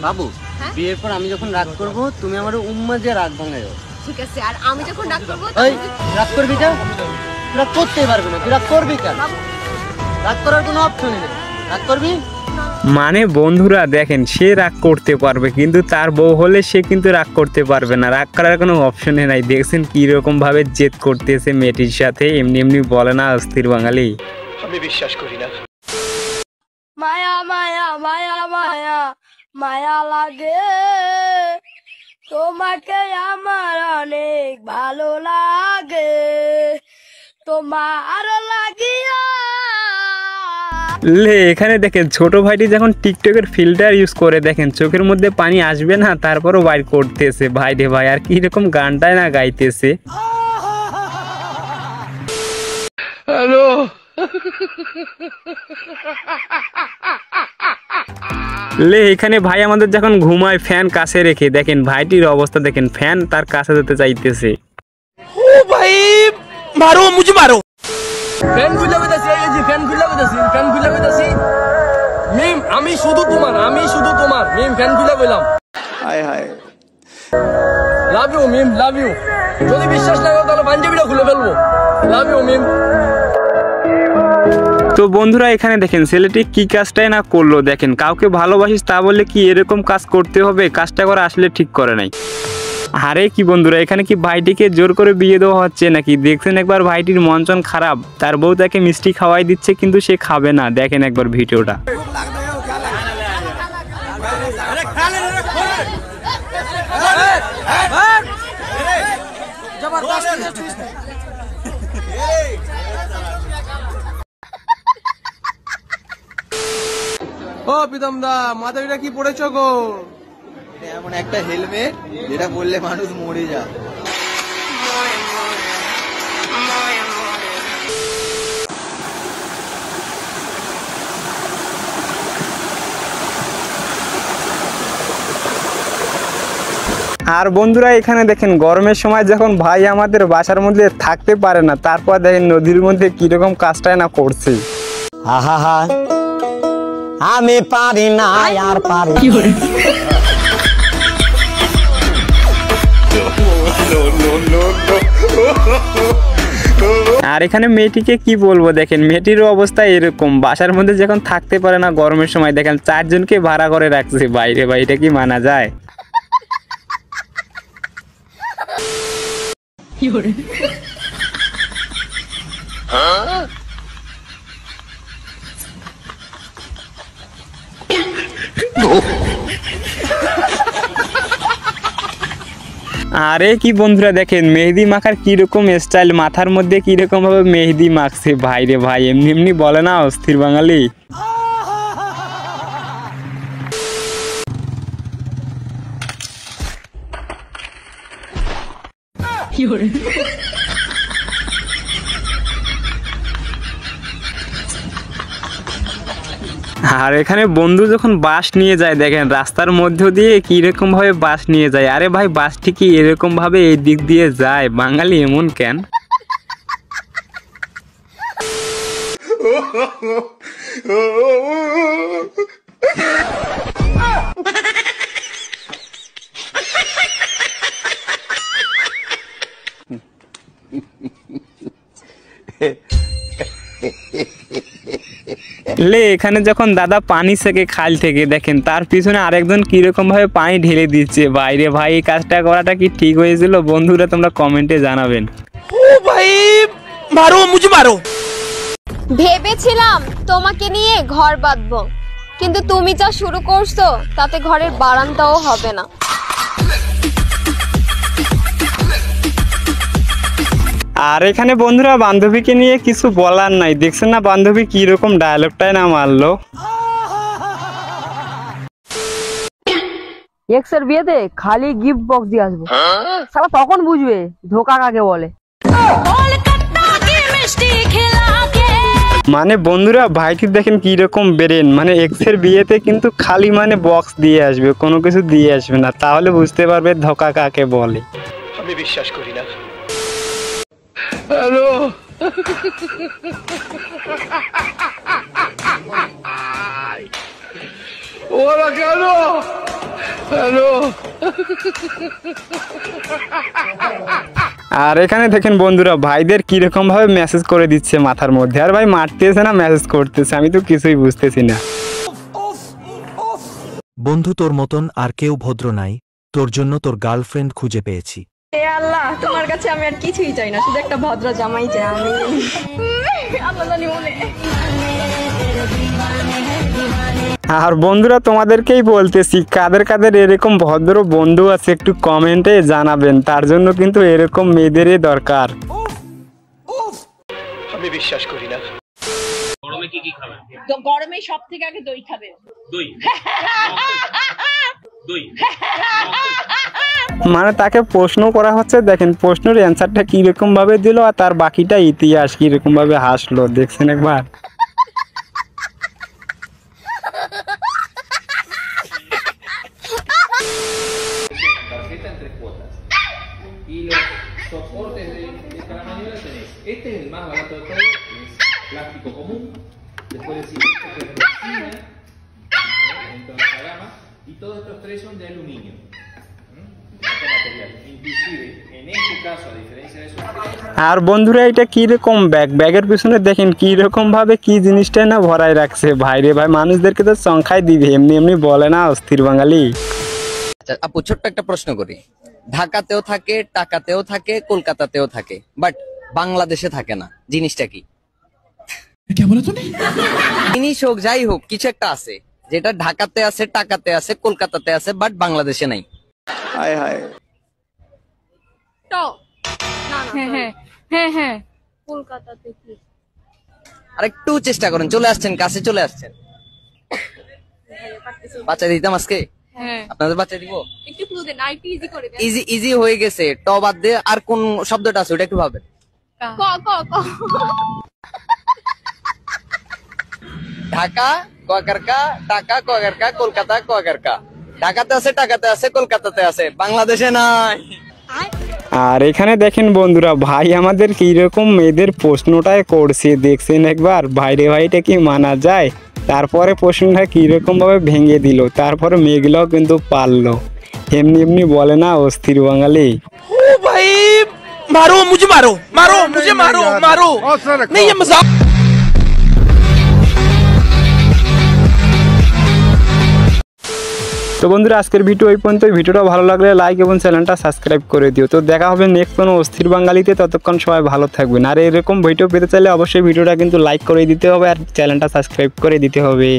বাবু বিয়ের পর আমি যখন রাগ করব তুমি আমার উম্মা দিয়ে রাগ ভাঙাইও। ঠিক আছে, আর আমি যখন রাগ করব এই রাগ করবি কেন? রাগ করতেই পারবি না, তুই রাগ করবি কেন? রাগ করার কোনো অপশনই নেই, রাগ করবি? মানে বন্ধুরা দেখেন, সে রাগ করতে পারবে কিন্তু তার বউ হলে সে কিন্তু রাগ করতে পারবে না, রাগ করার কোনো অপশনই নাই। দেখছেন কিরকম ভাবে জেদ করতেছে মেয়েটির সাথে, এমনি এমনি বলে না অস্থির বাঙালি। আমি বিশ্বাস করি না। মায়া মায়া মায়া মায়া মায়া লাগে তোমাকে আমার অনেক ভালো লাগে তোমার লাগিয়া। লে এখানে দেখেন ছোট ভাইটি যখন টিকটকের ফিল্টার ইউজ করে, দেখেন চোখের মধ্যে পানি আসবে না তারপরও বাইর করতেছে। ভাই রে ভাই, আর কিরকম গানটাই না গাইতেছে। হ্যালো লে এখানে ভাই আমাদের যখন ঘুমায় ফ্যান কাছে রেখে, দেখেন ভাইটির অবস্থা দেখেন, ফ্যান তার কাছে যেতে চাইতেছে। ও ভাই মারো, মুঝে মারো। ফ্যান খুলে কইতাছি, এই যে ফ্যান খুলে কইতাছি, ফ্যান খুলে কইতাছি। মিম আমি শুধু তোমার মিম, ফ্যান খুলে কইলাম। হায় হায়, love you Mim, love you. যদি বিশ্বাস না করো তাহলে পাঞ্জাবিটা খুলে ফেলবো। Love you Mim. তো বন্ধুরা এখানে দেখেন ছেলেটি কি কাজটাই না করলো। দেখেন কাউকে ভালোবাসিস তা বললে কি এরকম কাজ করতে হবে? কাজটা করা আসলে ঠিক করে নাই। আরে কি বন্ধুরা, এখানে কি ভাইটিকে জোর করে বিয়ে দেওয়া হচ্ছে নাকি? দেখছেন একবার ভাইটির মন খারাপ, তার বউ তাকে মিষ্টি খাওয়াই দিচ্ছে কিন্তু সে খাবে না। দেখেন একবার ভিডিওটা। ও প্রীতম দা, মাথাটা কি পড়েছ গো? এমন একটা হেলমেট যেটা বললে মানুষ মরে যায়। আর বন্ধুরা এখানে দেখেন গরমের সময় যখন ভাই আমাদের বাসার মধ্যে থাকতে পারে না, তারপর দেখেন নদীর মধ্যে কিরকম কাজটাই না করছে। আহা আমি পারি না আর পারি। আর এখানে মেয়েটিকে কি বলবো, দেখেন মেয়েটির অবস্থা এরকম, বাসার মধ্যে যখন থাকতে পারে না গরমের সময়, দেখেন 4 জনকে ভাড়া করে রাখছে বাইরে। ভাই এটা কি মানা যায়? আরে কি বন্ধুরা দেখেন মেহেদি মাখার কিরকম স্টাইল, মাথার মধ্যে কিরকম ভাবে মেহেদি মাখছে। ভাই রে ভাই, এমনি এমনি বলে না অস্থির বাঙালি। আর এখানে বন্ধু যখন বাস নিয়ে যায়, দেখেন রাস্তার মধ্য দিয়ে কিরকম ভাবে বাস নিয়ে যায়। আরে ভাই বাসটি কি এরকম ভাবে এই দিক দিয়ে যায়? বাঙালি এমন কেন? লে এখানে যখন দাদা পানি সেকে খাল থেকে, দেখেন তার পিছনে আরেকজন কিরকম ভাবে পানি ঢেলে দিচ্ছে। বাইরে ভাই এই কাজটা করাটা কি ঠিক হয়েছিল? বন্ধুরা তোমরা কমেন্টে জানাবেন। ও ভাই মারো, মুঝে মারো। ভেবেছিলাম তোমাকে নিয়ে ঘর বাঁধবো, কিন্তু তুমি যা শুরু করছো তাতে ঘরের বারান্দাও হবে না। আর এখানে বন্ধুরা বান্ধবীকে নিয়ে কিছু বলার নাই, দেখছেন না বান্ধবী কিরকম ডায়লগটাই না মারলো। এক্সের বিয়েতে খালি গিফট বক্স দিয়ে আসবো, সারা তখন বুঝবে ধোকা কাকে বলে। মানে বন্ধুরা ভাইটির দেখেন কিরকম ব্রেন, মানে এক্সের বিয়েতে কিন্তু খালি মানে বক্স দিয়ে আসবে, কোনো কিছু দিয়ে আসবে না, তাহলে বুঝতে পারবে ধোকা কাকে বলে। আমি বিশ্বাস করি না। হ্যালো ওরা কেন আর এখানে দেখেন বন্ধুরা ভাইদের কিরকম ভাবে মেসেজ করে দিচ্ছে মাথার মধ্যে, আর ভাই মারতেছে না মেসেজ করতেছে, আমি তো কিছুই বুঝতেছি না। বন্ধু তোর মতন আর কেউ ভদ্র নাই, তোর জন্য তোর গার্লফ্রেন্ড খুঁজে পেয়েছি। হে আল্লাহ, তোমার কাছে আমি আর কিছুই চাই না, শুধু একটা ভদ্র জামাই চাই আমি। আল্লাহ জানি মনে। আর বন্ধুরা তোমাদেরকেই বলতেছি, কাদের কাদের এরকম ভদ্র বন্ধু আছে একটু কমেন্টে জানাবেন, তার জন্য কিন্তু এরকম মেয়েদেরই দরকার। আমি বিশ্বাস করি না। গরমে কি কি খাবেন? তো গরমে সব থেকে আগে দই খাবে। দই। দই। মানে তাকে প্রশ্ন করা হচ্ছে, দেখেন প্রশ্নের অ্যান্সারটা কিরকম ভাবে দিল, আর তার বাকিটা ইতিহাস কিরকম ভাবে হাসলো, দেখছেন একবার। Y los soportes de esta maniobra tenés. Este es el más barato de todos, es plástico común. Después decís este que es resina, dentro de esta gama. Y todos estos tres son de aluminio. Este material. Inclusive, en este caso, a diferencia de esos tres. আর বন্ধুরা এটা কিরকম bag, ব্যাগের পিছনে দেখেন কিরকম ভাবে কি জিনিসটা না ভরাই রাখছে। ভাইরে ভাই, মানুষদেরকে তো সংখ্যায় দিবে, এমনি এমনি বলে না অস্থির বাঙালি। আচ্ছা আপু, ছোট্ট একটা প্রশ্ন করি। ঢাকাতেও থাকে, টাকাতেও থাকে, কলকাতাতেও থাকে, বাট বাংলাদেশে থাকে না, জিনিসটা কি? জিনিস হোক যাই হোক, কিছু একটা আছে যেটা ঢাকাতে আছে, টাকাতে আছে, কলকাতাতে আছে, বাট বাংলাদেশে নাই। ট না না হ্যাঁ কলকাতাতে কি? আরেকটু চেষ্টা করেন, চলে আসছেন, কাছে চলে আসছেন। বাচ্চা দিতাম আজকে, আপনাদের বাচ্চা দিব। একটু ক্লু দেন, আইটি ইজি করে দেন। ইজি ইজি হয়ে গেছে, ট বাদ দিয়ে আর কোন শব্দটা আছে ওটা একটু ভাবেন। ক ক ক। ঢাকা কোয়াকারকা, টাকা কোয়াকারকা, কলকাতা কোয়াকারকা। ঢাকাতে আছে, টাকাতে আছে, কলকাতাতে আছে, বাংলাদেশে নাই। আর এখানে দেখেন বন্ধুরা ভাই আমাদের কিরকম মেয়েদের প্রশ্নটাই করছে, দেখছেন একবার। ভাইরে ভাইটা কি মানা যায়? তারপরে প্রশ্নটা কিরকম ভাবে ভেঙে দিল, তারপরে মেয়েগুলোও কিন্তু পারলো, এমনি এমনি বলে না অস্থির বাঙালি। ओ भाई मारो मुझे, मारो मारो मुझे, मारो मारो नहीं ये मजाक। তো বন্ধুরা আজকের ভিডিও এই পর্যন্ত। ভিডিওটা ভালো লাগলে লাইক এবং চ্যানেলটা সাবস্ক্রাইব করে দিও। তো দেখা হবে নেক্সট কোনো অস্থির বাঙালিতে, ততক্ষণ সবাই ভালো থাকবেন। আর এরকম ভিডিও পেতে চাইলে অবশ্যই ভিডিওটা কিন্তু লাইক করে দিতে হবে আর চ্যানেলটা সাবস্ক্রাইব করে দিতে হবে।